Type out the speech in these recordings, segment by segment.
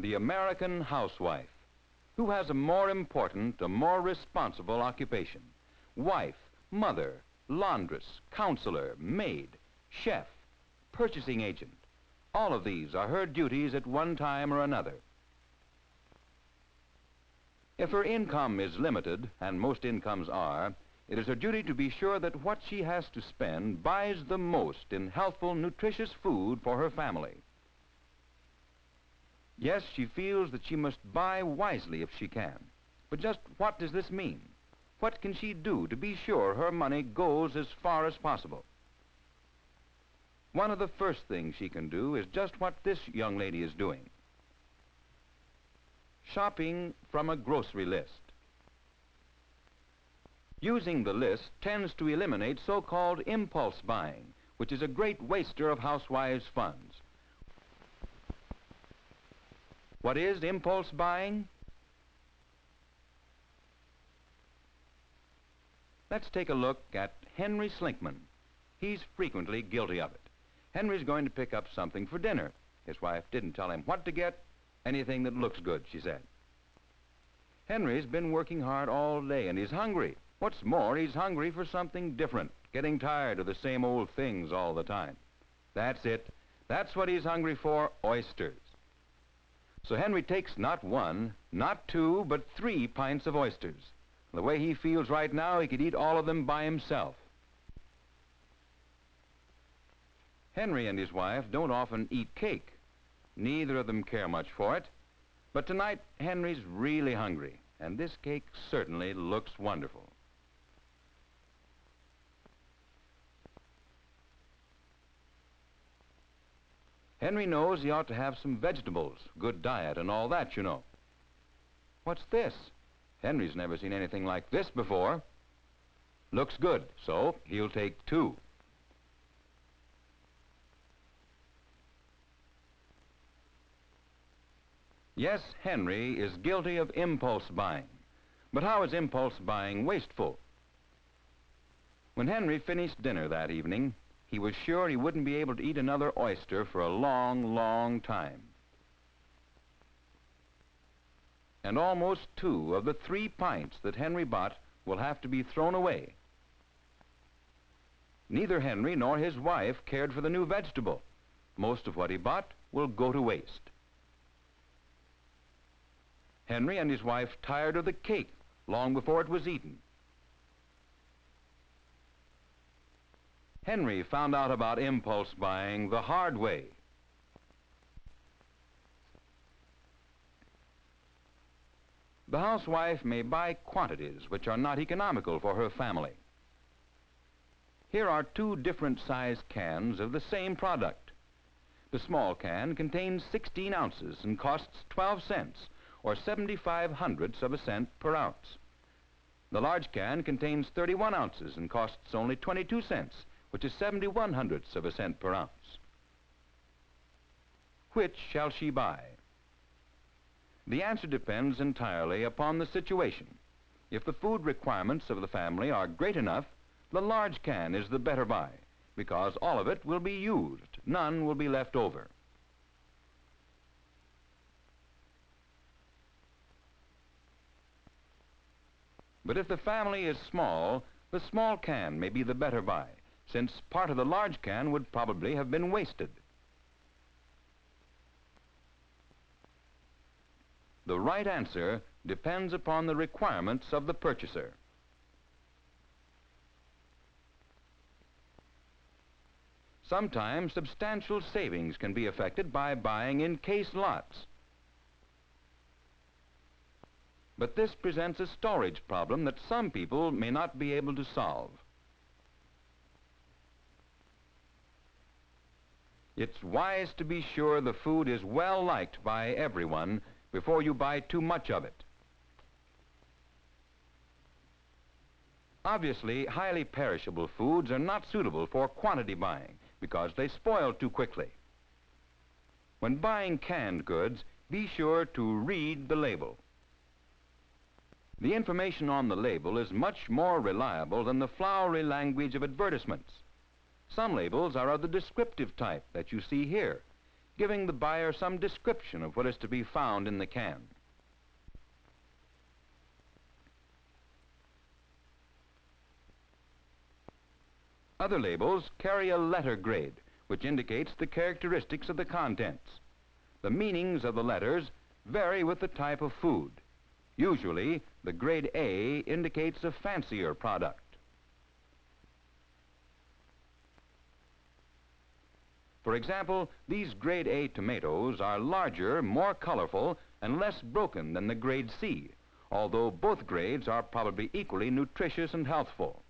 The American housewife. Who has a more important, a more responsible occupation? Wife, mother, laundress, counselor, maid, chef, purchasing agent. All of these are her duties at one time or another. If her income is limited, and most incomes are, it is her duty to be sure that what she has to spend buys the most in healthful, nutritious food for her family. Yes, she feels that she must buy wisely if she can. But just what does this mean? What can she do to be sure her money goes as far as possible? One of the first things she can do is just what this young lady is doing. Shopping from a grocery list. Using the list tends to eliminate so-called impulse buying, which is a great waster of housewives' funds. What is impulse buying? Let's take a look at Henry Slinkman. He's frequently guilty of it. Henry's going to pick up something for dinner. His wife didn't tell him what to get. Anything that looks good, she said. Henry's been working hard all day and he's hungry. What's more, he's hungry for something different, getting tired of the same old things all the time. That's it. That's what he's hungry for, oysters. So Henry takes not one, not two, but 3 pints of oysters. The way he feels right now, he could eat all of them by himself. Henry and his wife don't often eat cake. Neither of them care much for it. But tonight, Henry's really hungry, and this cake certainly looks wonderful. Henry knows he ought to have some vegetables, good diet, and all that, you know. What's this? Henry's never seen anything like this before. Looks good, so he'll take 2. Yes, Henry is guilty of impulse buying. But how is impulse buying wasteful? When Henry finished dinner that evening, he was sure he wouldn't be able to eat another oyster for a long, long time. And almost 2 of the 3 pints that Henry bought will have to be thrown away. Neither Henry nor his wife cared for the new vegetable. Most of what he bought will go to waste. Henry and his wife tired of the cake long before it was eaten. Henry found out about impulse buying the hard way. The housewife may buy quantities which are not economical for her family. Here are 2 different size cans of the same product. The small can contains 16 ounces and costs 12 cents, or 75/100ths of a cent per ounce. The large can contains 31 ounces and costs only 22 cents, which is 71/100ths of a cent per ounce. Which shall she buy? The answer depends entirely upon the situation. If the food requirements of the family are great enough, the large can is the better buy, because all of it will be used. None will be left over. But if the family is small, the small can may be the better buy, since part of the large can would probably have been wasted. The right answer depends upon the requirements of the purchaser. Sometimes substantial savings can be effected by buying in case lots. But this presents a storage problem that some people may not be able to solve. It's wise to be sure the food is well liked by everyone before you buy too much of it. Obviously, highly perishable foods are not suitable for quantity buying because they spoil too quickly. When buying canned goods, be sure to read the label. The information on the label is much more reliable than the flowery language of advertisements. Some labels are of the descriptive type that you see here. giving the buyer some description of what is to be found in the can. Other labels carry a letter grade, which indicates the characteristics of the contents. The meanings of the letters vary with the type of food. Usually, the grade A indicates a fancier product. For example, these grade A tomatoes are larger, more colorful, and less broken than the grade C, although both grades are probably equally nutritious and healthful.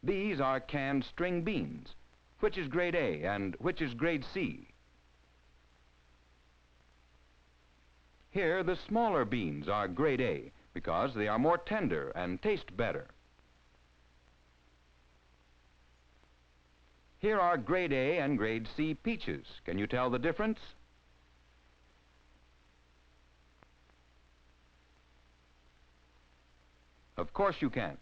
These are canned string beans. Which is grade A and which is grade C? Here, the smaller beans are grade A because they are more tender and taste better. Here are grade A and grade C peaches. Can you tell the difference? Of course you can't.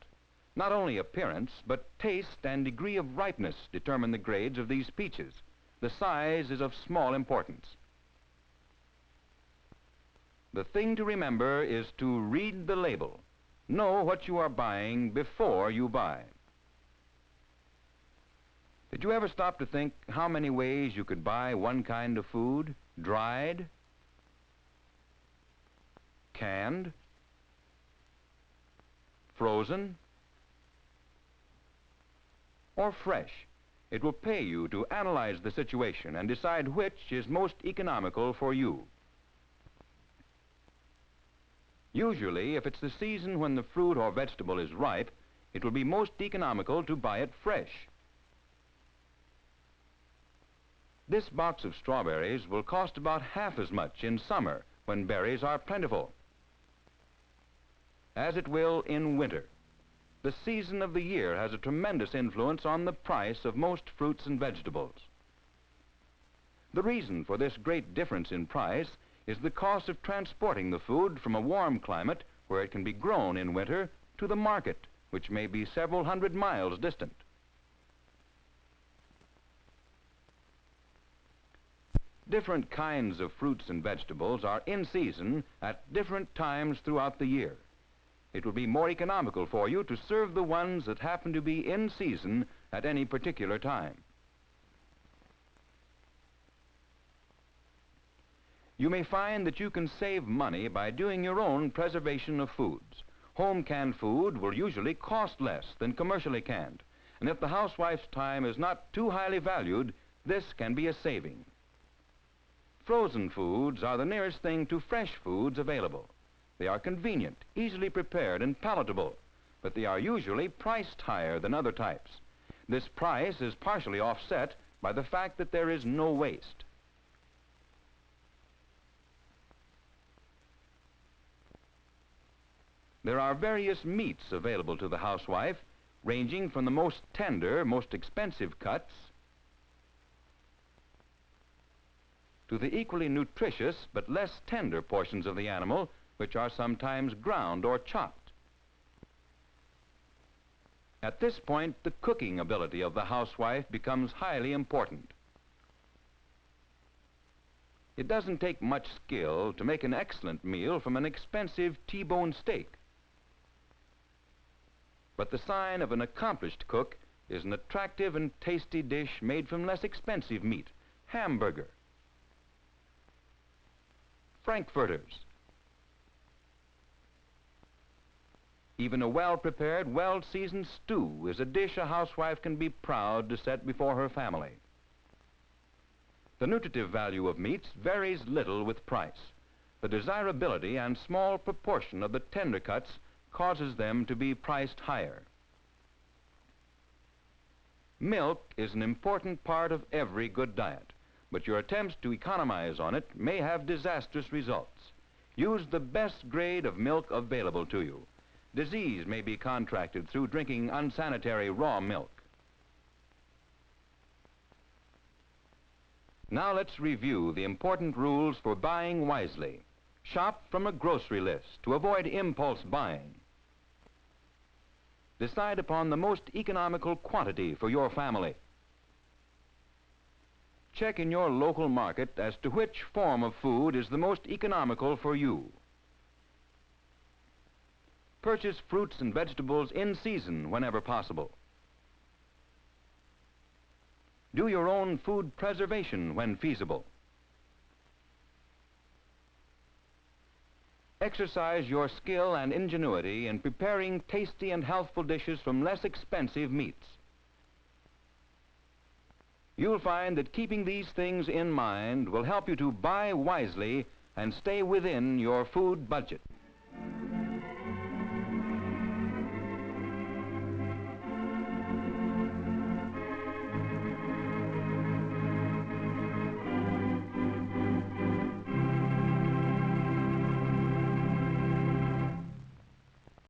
Not only appearance, but taste and degree of ripeness determine the grades of these peaches. The size is of small importance. The thing to remember is to read the label. Know what you are buying before you buy. Did you ever stop to think how many ways you could buy one kind of food? Dried, canned, frozen, or fresh? It will pay you to analyze the situation and decide which is most economical for you. Usually, if it's the season when the fruit or vegetable is ripe, it will be most economical to buy it fresh. This box of strawberries will cost about half as much in summer when berries are plentiful, as it will in winter. The season of the year has a tremendous influence on the price of most fruits and vegetables. The reason for this great difference in price is the cost of transporting the food from a warm climate where it can be grown in winter to the market, which may be several hundred miles distant. Different kinds of fruits and vegetables are in season at different times throughout the year. It will be more economical for you to serve the ones that happen to be in season at any particular time. You may find that you can save money by doing your own preservation of foods. Home canned food will usually cost less than commercially canned, and if the housewife's time is not too highly valued, this can be a saving. Frozen foods are the nearest thing to fresh foods available. They are convenient, easily prepared, and palatable, but they are usually priced higher than other types. This price is partially offset by the fact that there is no waste. There are various meats available to the housewife, ranging from the most tender, most expensive cuts to the equally nutritious but less tender portions of the animal, which are sometimes ground or chopped. At this point, the cooking ability of the housewife becomes highly important. It doesn't take much skill to make an excellent meal from an expensive T-bone steak. But the sign of an accomplished cook is an attractive and tasty dish made from less expensive meat: hamburger, frankfurters. Even a well-prepared, well-seasoned stew is a dish a housewife can be proud to set before her family. The nutritive value of meats varies little with price. The desirability and small proportion of the tender cuts causes them to be priced higher. Milk is an important part of every good diet, but your attempts to economize on it may have disastrous results. Use the best grade of milk available to you. Disease may be contracted through drinking unsanitary raw milk. Now let's review the important rules for buying wisely. Shop from a grocery list to avoid impulse buying. Decide upon the most economical quantity for your family. check in your local market as to which form of food is the most economical for you. Purchase fruits and vegetables in season whenever possible. Do your own food preservation when feasible. Exercise your skill and ingenuity in preparing tasty and healthful dishes from less expensive meats. You'll find that keeping these things in mind will help you to buy wisely and stay within your food budget.